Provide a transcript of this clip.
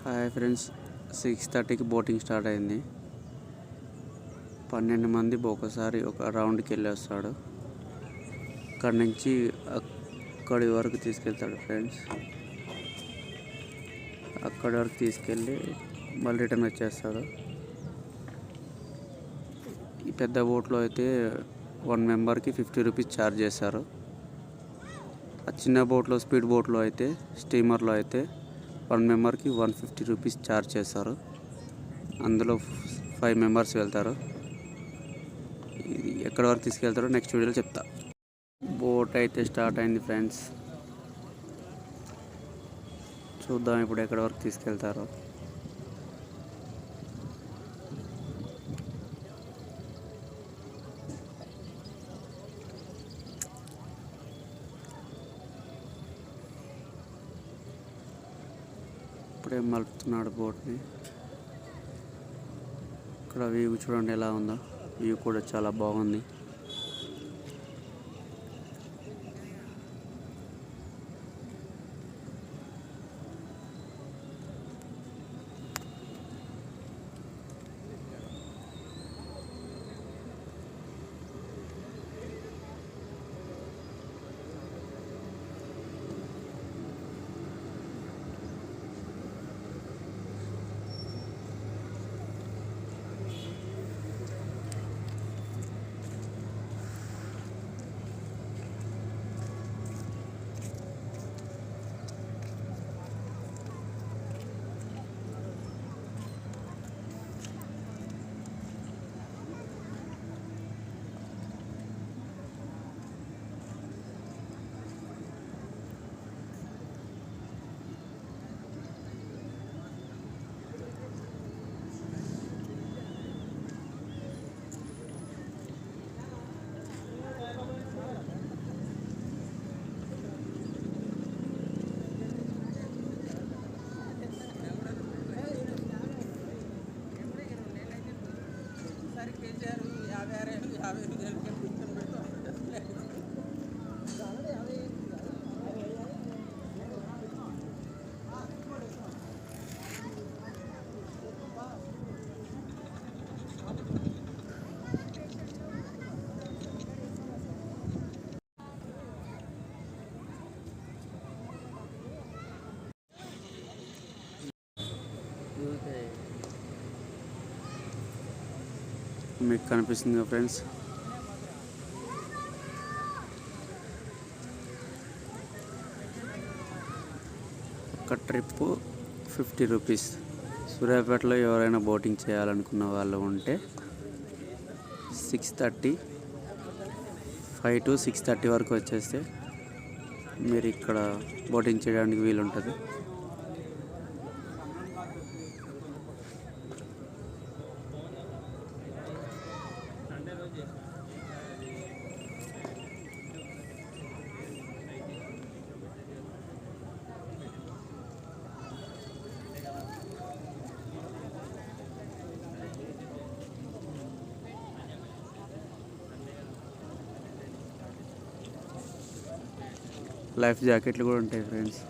Hi friends, 6:30కి boating start అయింది. 12 మంది ఒకసారి ఒక రౌండ్కి వెళ్ళొస్తాడు. అక్కడి నుంచి అక్కడి వరకు తీసుకెళ్తాడు ఫ్రెండ్స్. అక్కడి వరకు తీసుకెళ్ళి మళ్ళీ రిటర్న్ వచ్చేస్తాడు. ఈ పెద్ద బోట్లో అయితే 1 మెంబర్కి 50 రూపీస్ ఛార్జ్ చేస్తారు. ఆ చిన్న బోట్లో, స్పీడ్ బోట్లో అయితే, స్టీమర్లో అయితే 1 మెంబర్కి 150 రూపీస్ ఛార్జ్ చేస్తారు. అందులో 5 మెంబర్స్ వెళ్తారు. ఇది ఎక్కడి వరకు తీసుకెళ్తారో నెక్స్ట్ వీడియోలో చెప్తా. బోట్ అయితే స్టార్ట్ అయింది ఫ్రెండ్స్. చూద్దాం ఇప్పుడు ఎక్కడి వరకు తీసుకెళ్తారో. ఇప్పుడే మలుపుతున్నాడు బోట్ని. ఇక్కడ వ్యూ చూడండి ఎలా ఉందో. వ్యూ కూడా చాలా బాగుంది. మీకు కనిపిస్తుంది ఫ్రెండ్స్. ఒక ట్రిప్ 50 రూపీస్. సూర్యాపేటలో ఎవరైనా బోటింగ్ చేయాలనుకున్న వాళ్ళు ఉంటే 5 to 6:30 వరకు వచ్చేస్తే మీరు ఇక్కడ బోటింగ్ చేయడానికి వీలుంటుంది. లైఫ్ జాకెట్లు కూడా ఉంటాయి ఫ్రెండ్స్.